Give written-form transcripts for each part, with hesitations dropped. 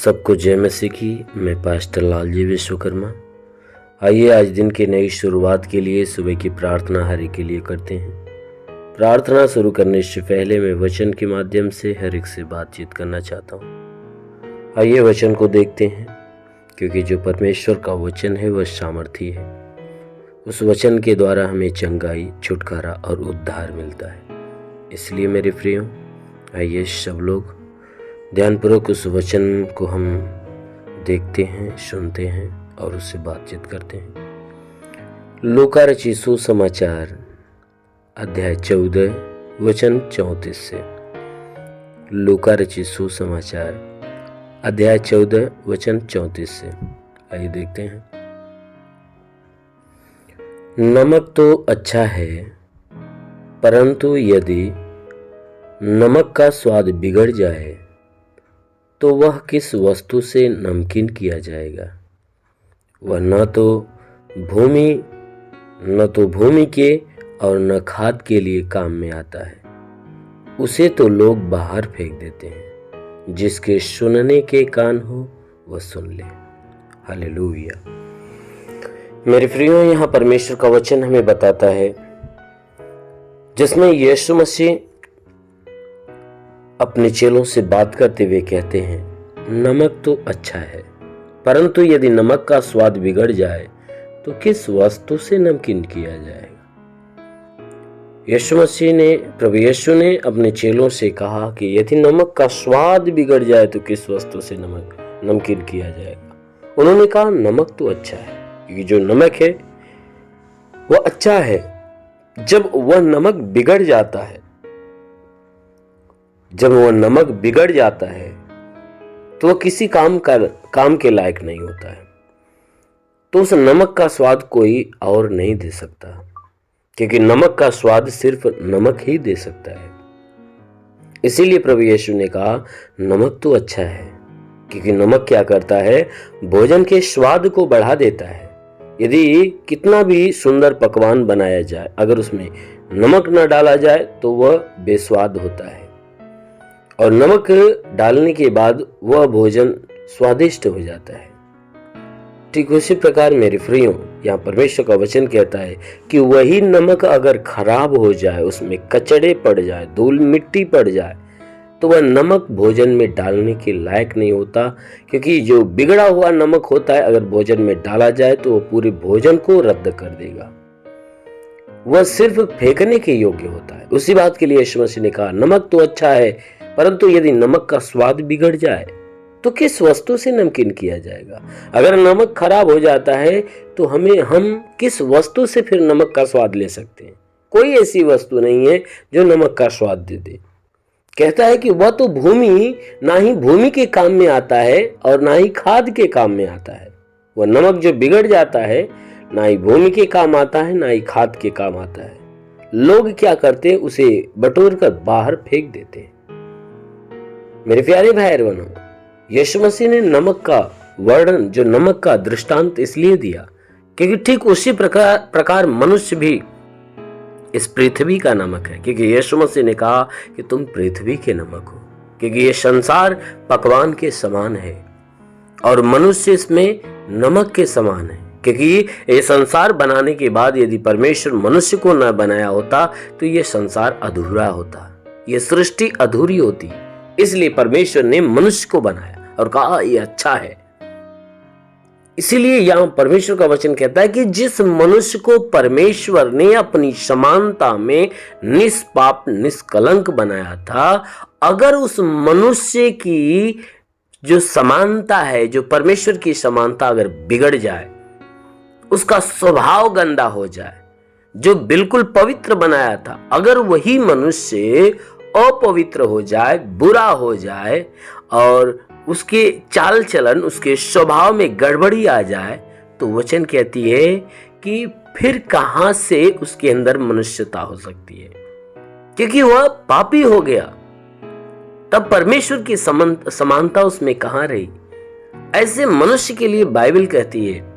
सबको जय मसीह की। मैं पास्टर लालजी विश्वकर्मा। आइए आज दिन की नई शुरुआत के लिए सुबह की प्रार्थना हर एक के लिए करते हैं। प्रार्थना शुरू करने से पहले मैं वचन के माध्यम से हर एक से बातचीत करना चाहता हूँ। आइए वचन को देखते हैं, क्योंकि जो परमेश्वर का वचन है वह सामर्थी है। उस वचन के द्वारा हमें चंगाई, छुटकारा और उद्धार मिलता है। इसलिए मेरे प्रियो, आइए सब लोग ध्यानपूर्वक उस वचन को हम देखते हैं, सुनते हैं और उससे बातचीत करते हैं। लूका रचित सुसमाचार अध्याय 14 वचन 34 से। लूका रचित सुसमाचार अध्याय 14 वचन 34 से। आइए देखते हैं। नमक तो अच्छा है, परंतु यदि नमक का स्वाद बिगड़ जाए तो वह किस वस्तु से नमकीन किया जाएगा। वह न तो भूमि के और न खाद के लिए काम में आता है। उसे तो लोग बाहर फेंक देते हैं। जिसके सुनने के कान हो वह सुन ले। हालेलुया। मेरे प्रियो, यहाँ परमेश्वर का वचन हमें बताता है, जिसमें यीशु मसीह अपने चेलों से बात करते हुए कहते हैं, नमक तो अच्छा है, परंतु यदि नमक का स्वाद बिगड़ जाए तो किस वस्तु से नमकीन किया जाएगा। प्रभु यीशु ने अपने चेलों से कहा कि यदि नमक का स्वाद बिगड़ जाए तो किस वस्तु से नमकीन किया जाएगा। उन्होंने कहा नमक तो अच्छा है, क्योंकि जो नमक है वह अच्छा है। जब वह नमक बिगड़ जाता है, तो वह किसी काम के लायक नहीं होता है। तो उस नमक का स्वाद कोई और नहीं दे सकता, क्योंकि नमक का स्वाद सिर्फ नमक ही दे सकता है। इसीलिए प्रभु यीशु ने कहा नमक तो अच्छा है, क्योंकि नमक क्या करता है, भोजन के स्वाद को बढ़ा देता है। यदि कितना भी सुंदर पकवान बनाया जाए, अगर उसमें नमक न डाला जाए तो वह बेस्वाद होता है, और नमक डालने के बाद वह भोजन स्वादिष्ट हो जाता है। ठीक उसी प्रकार मेरे प्रियो, यहाँ परमेश्वर का वचन कहता है कि वही नमक अगर खराब हो जाए, उसमें कचड़े पड़ जाए, धूल मिट्टी पड़ जाए, तो वह नमक भोजन में डालने के लायक नहीं होता। क्योंकि जो बिगड़ा हुआ नमक होता है, अगर भोजन में डाला जाए तो वह पूरे भोजन को रद्द कर देगा। वह सिर्फ फेंकने के योग्य होता है। उसी बात के लिए यीशु मसीह ने कहा नमक तो अच्छा है, परंतु यदि नमक का स्वाद बिगड़ जाए तो किस वस्तु से नमकीन किया जाएगा। अगर नमक खराब हो जाता है तो हम किस वस्तु से फिर नमक का स्वाद ले सकते हैं। कोई ऐसी वस्तु नहीं है जो नमक का स्वाद दे दे। कहता है कि वह तो ना ही भूमि के काम में आता है और ना ही खाद के काम में आता है। वह नमक जो बिगड़ जाता है, ना ही भूमि के काम आता है, ना ही खाद के काम आता है। लोग क्या करते हैं, उसे बटोर कर बाहर फेंक देते हैं। मेरे प्यारे भाई बहनों, यीशु मसीह ने नमक का वर्णन, जो नमक का दृष्टांत इसलिए दिया क्योंकि ठीक उसी प्रकार मनुष्य भी इस पृथ्वी का नमक है। क्योंकि यीशु मसीह ने कहा कि तुम पृथ्वी के नमक हो, क्योंकि ये संसार पकवान के समान है और मनुष्य इसमें नमक के समान है। क्योंकि ये संसार बनाने के बाद यदि परमेश्वर मनुष्य को न बनाया होता तो ये संसार अधूरा होता, ये सृष्टि अधूरी होती। इसलिए परमेश्वर ने मनुष्य को बनाया और कहा ये अच्छा है। इसीलिए यहां परमेश्वर का वचन कहता है कि जिस मनुष्य को परमेश्वर ने अपनी समानता में निष्पाप निष्कलंक बनाया था, अगर उस मनुष्य की जो समानता है, जो परमेश्वर की समानता अगर बिगड़ जाए, उसका स्वभाव गंदा हो जाए, जो बिल्कुल पवित्र बनाया था, अगर वही मनुष्य अपवित्र हो जाए, बुरा हो जाए और उसके चाल चलन, उसके स्वभाव में गड़बड़ी आ जाए, तो वचन कहती है कि फिर कहां से उसके अंदर मनुष्यता हो सकती है, क्योंकि वह पापी हो गया। तब परमेश्वर की समानता उसमें कहां रही। ऐसे मनुष्य के लिए बाइबल कहती है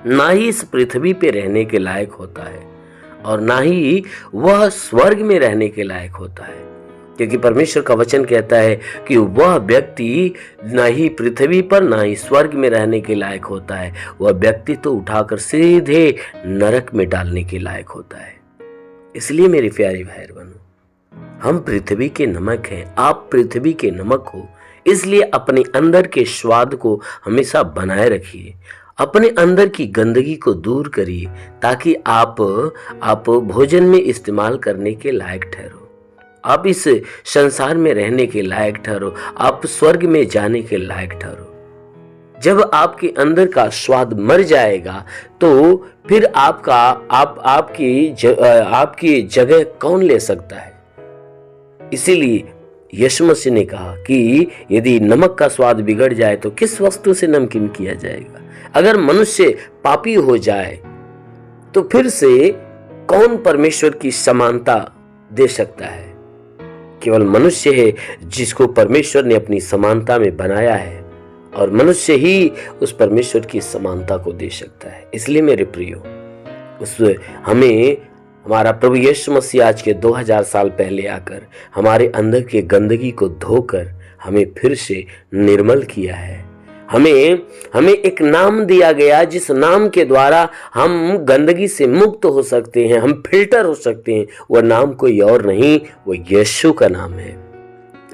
ना ही इस पृथ्वी पे रहने के लायक होता है और ना ही वह स्वर्ग में रहने के लायक होता है। क्योंकि परमेश्वर का वचन कहता है कि वह व्यक्ति ना ही पृथ्वी पर ना ही स्वर्ग में रहने के लायक होता है, वह व्यक्ति तो उठाकर सीधे नरक में डालने के लायक होता है। इसलिए मेरे प्यारे भाई बहनों, हम पृथ्वी के नमक हैं, आप पृथ्वी के नमक हो, इसलिए अपने अंदर के स्वाद को हमेशा बनाए रखिए, अपने अंदर की गंदगी को दूर करिए, ताकि आप भोजन में इस्तेमाल करने के लायक ठहरो, आप इस संसार में रहने के लायक ठहरो, आप स्वर्ग में जाने के लायक ठहरो। जब आपके अंदर का स्वाद मर जाएगा तो फिर आपकी जगह कौन ले सकता है। इसीलिए यीशु मसीह ने कहा कि यदि नमक का स्वाद बिगड़ जाए तो किस वस्तु से नमकीन किया जाएगा। अगर मनुष्य पापी हो जाए तो फिर से कौन परमेश्वर की समानता दे सकता है। केवल मनुष्य है जिसको परमेश्वर ने अपनी समानता में बनाया है, और मनुष्य ही उस परमेश्वर की समानता को दे सकता है। इसलिए मेरे प्रियो, हमारा प्रभु यीशु मसीह आज के 2000 साल पहले आकर हमारे अंदर के गंदगी को धोकर हमें फिर से निर्मल किया है। हमें एक नाम दिया गया जिस नाम के द्वारा हम गंदगी से मुक्त हो सकते हैं, हम फिल्टर हो सकते हैं। वह नाम कोई और नहीं, वो यीशु का नाम है,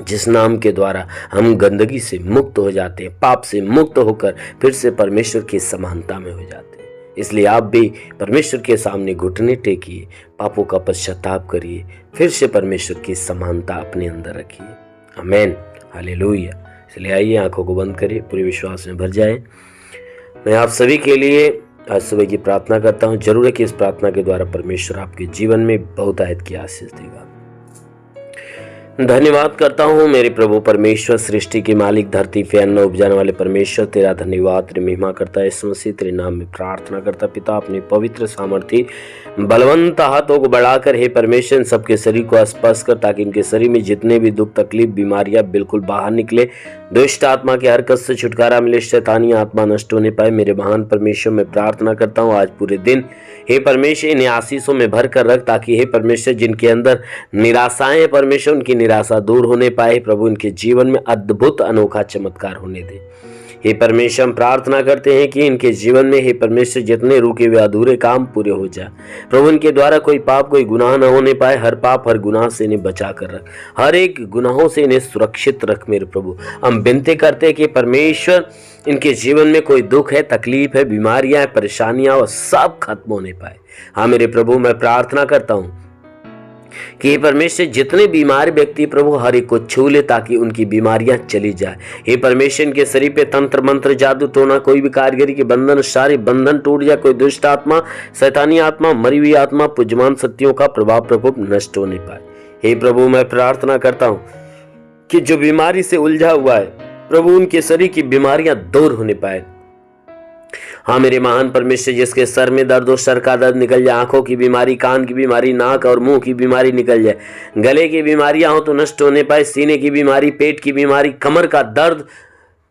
जिस नाम के द्वारा हम गंदगी से मुक्त हो जाते हैं, पाप से मुक्त होकर फिर से परमेश्वर की समानता में हो जाते हैं। इसलिए आप भी परमेश्वर के सामने घुटने टेकिए, पापों का पश्चाताप करिए, फिर से परमेश्वर की समानता अपने अंदर रखिए। आमीन, हालेलुया। इसलिए आइए आंखों को बंद करिए, पूरे विश्वास में भर जाए। मैं आप सभी के लिए आज सुबह की प्रार्थना करता हूँ। जरूर है कि इस प्रार्थना के द्वारा परमेश्वर आपके जीवन में बहुतायत की आशीष देगा। धन्यवाद करता हूँ मेरे प्रभु परमेश्वर, सृष्टि के मालिक, धरती पे अन्न उपजाने वाले परमेश्वर, तेरा धन्यवाद, तेरी महिमा करता है यीशु मसीह, तेरे नाम में प्रार्थना करता पिता, अपने पवित्र सामर्थी बलवंत हाथों को बढ़ाकर हे परमेश्वर सबके शरीर को स्पर्श कर, ताकि इनके शरीर में जितने भी दुख तकलीफ बीमारियां बिल्कुल बाहर निकले, दुष्ट आत्मा की हरकत से छुटकारा मिले, शैतानी आत्मा नष्ट होने पाए। मेरे महान परमेश्वर मैं प्रार्थना करता हूँ आज पूरे दिन हे परमेश्वर इन्हें आशीषों में भर कर रख, ताकि हे परमेश्वर जिनके अंदर निराशाएं है परमेश्वर, उनकी निराशा दूर होने पाए। प्रभु इनके जीवन में अद्भुत अनोखा चमत्कार होने दे। हे परमेश्वर हम प्रार्थना करते हैं कि इनके जीवन में हे परमेश्वर जितने रुके हुए अधूरे काम पूरे हो जाए। प्रभु इनके द्वारा कोई पाप कोई गुनाह न होने पाए। हर पाप हर गुनाह से इन्हें बचा कर रख, हर एक गुनाहों से इन्हें सुरक्षित रख। मेरे प्रभु हम विनती करते हैं कि परमेश्वर इनके जीवन में कोई दुख है, तकलीफ है, बीमारियां है, परेशानियां, वो सब खत्म होने पाए। हाँ मेरे प्रभु मैं प्रार्थना करता हूँ कि हे परमेश्वर जितने बीमार व्यक्ति प्रभु हर एक को छू ले, ताकि उनकी बीमारियां चली जाए। हे परमेश्वर इनके शरीर पे तंत्र मंत्र जादू टोना कोई भी कारीगरी के बंधन सारे बंधन टूट जाए। कोई दुष्ट आत्मा शैतानी आत्मा मरी हुई आत्मा पूज्यमान शक्तियों का प्रभाव प्रभु नष्ट होने पाए। हे प्रभु मैं प्रार्थना करता हूँ कि जो बीमारी से उलझा हुआ है प्रभु उनके शरीर की बीमारियां दूर होने पाए। हाँ मेरे महान परमेश्वर जिसके सर में दर्द हो सर का दर्द निकल जाए, आंखों की बीमारी, कान की बीमारी, नाक और मुंह की बीमारी निकल जाए, गले की बीमारियां हो तो नष्ट होने पाए, सीने की बीमारी, पेट की बीमारी, कमर का दर्द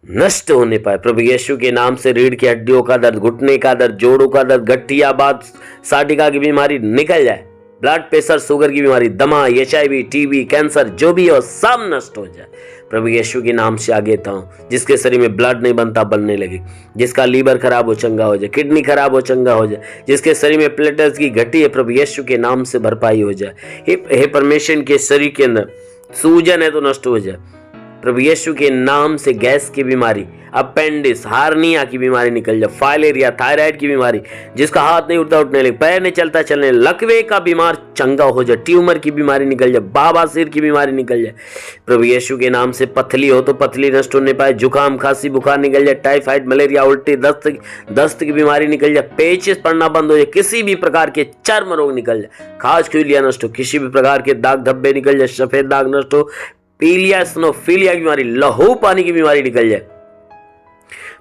नष्ट होने पाए। प्रभु यीशु के नाम से रीढ़ की हड्डियों का दर्द, घुटने का दर्द, जोड़ों का दर्द, गठियाबाद, साटिका की बीमारी निकल जाए, ब्लड प्रेशर, शुगर की बीमारी, दमा, HIV, TB, कैंसर जो भी हो सब नष्ट हो जाए। प्रभु यीशु के नाम से आगे था हूँ, जिसके शरीर में ब्लड नहीं बनता बनने लगे, जिसका लीवर खराब हो चंगा हो जाए, किडनी खराब हो चंगा हो जाए, जिसके शरीर में प्लेटलेट्स की घटी है प्रभु यीशु के नाम से भरपाई हो जाए। हे परमेश्वर के शरीर के अंदर सूजन है तो नष्ट हो जाए। प्रभु यीशु के नाम से गैस की बीमारी, अपेंडिस, हार्निया की बीमारी निकल जाए, फाइलेरिया, थायराइड की बीमारी, जिसका हाथ नहीं उठता उठने लगे, पैर नहीं चलता चलने, लकवे का बीमार चंगा हो जाए, ट्यूमर की बीमारी निकल जाए, बवासीर की बीमारी निकल जाए। प्रभु यीशु के नाम से पथली हो तो पथली नष्ट होने पाए, जुकाम खांसी बुखार निकल जाए, टाइफाइड मलेरिया उल्टी दस्त की बीमारी निकल जाए, पेचिस पड़ना बंद हो जाए, किसी भी प्रकार के चर्म रोग निकल जाए, खाज खुजलिया नष्ट हो, किसी भी प्रकार के दाग धब्बे निकल जाए, सफेद दाग नष्ट हो, पीलिया स्नोफीलिया की बीमारी, लहू पानी की बीमारी निकल जाए।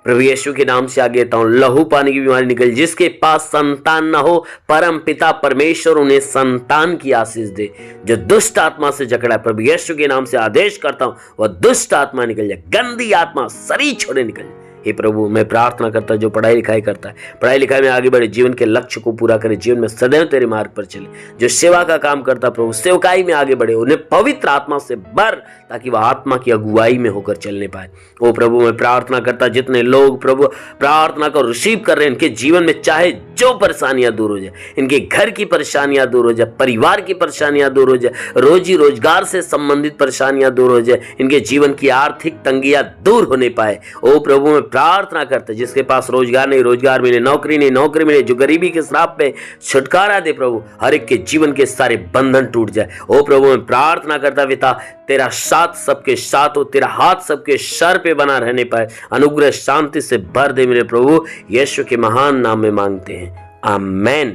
प्रभु यीशु के नाम से आगे कहता हूं लहू पानी की बीमारी निकल, जिसके पास संतान न हो परम पिता परमेश्वर उन्हें संतान की आशीष दे। जो दुष्ट आत्मा से जकड़ा है प्रभु यीशु के नाम से आदेश करता हूं वह दुष्ट आत्मा निकल जाए, गंदी आत्मा शरीर छोड़े निकल जाए। हे प्रभु मैं प्रार्थना करता जो पढ़ाई लिखाई करता है, पढ़ाई लिखाई में आगे बढ़े, जीवन के लक्ष्य को पूरा करे, जीवन में सदैव तेरे मार्ग पर चले। जो सेवा का काम करता प्रभु सेवकाई में आगे बढ़े, उन्हें पवित्र आत्मा से भर ताकि वह आत्मा की अगुवाई में होकर चलने पाए। ओ प्रभु मैं प्रार्थना करता जितने लोग प्रभु प्रार्थना को रिसीव कर रहे हैं, इनके जीवन में चाहे जो परेशानियां दूर हो जाए, इनके घर की परेशानियां दूर हो जाए, परिवार की परेशानियां दूर हो जाए, रोजी रोजगार से संबंधित परेशानियां दूर हो जाए, इनके जीवन की आर्थिक तंगियां दूर होने पाए। ओ प्रभु मैं प्रार्थना करता जिसके पास रोजगार नहीं रोजगार मिले, नौकरी नहीं नौकरी मिले, जो गरीबी के श्राप पे छुटकारा दे प्रभु, हर एक के जीवन के सारे बंधन टूट जाए। ओ प्रभु मैं प्रार्थना करता पिता तेरा साथ सबके साथ हो, तेरा हाथ सबके सर पे बना रहने पाए, अनुग्रह शांति से भर दे मेरे प्रभु, यीशु के महान नाम में मांगते हैं, आमेन।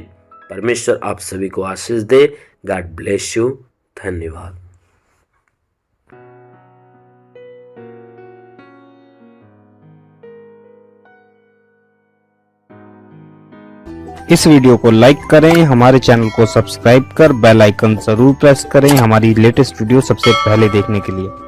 परमेश्वर आप सभी को आशीष दे। God bless you. धन्यवाद। इस वीडियो को लाइक करें, हमारे चैनल को सब्सक्राइब कर बेल आइकन जरूर प्रेस करें हमारी लेटेस्ट वीडियो सबसे पहले देखने के लिए।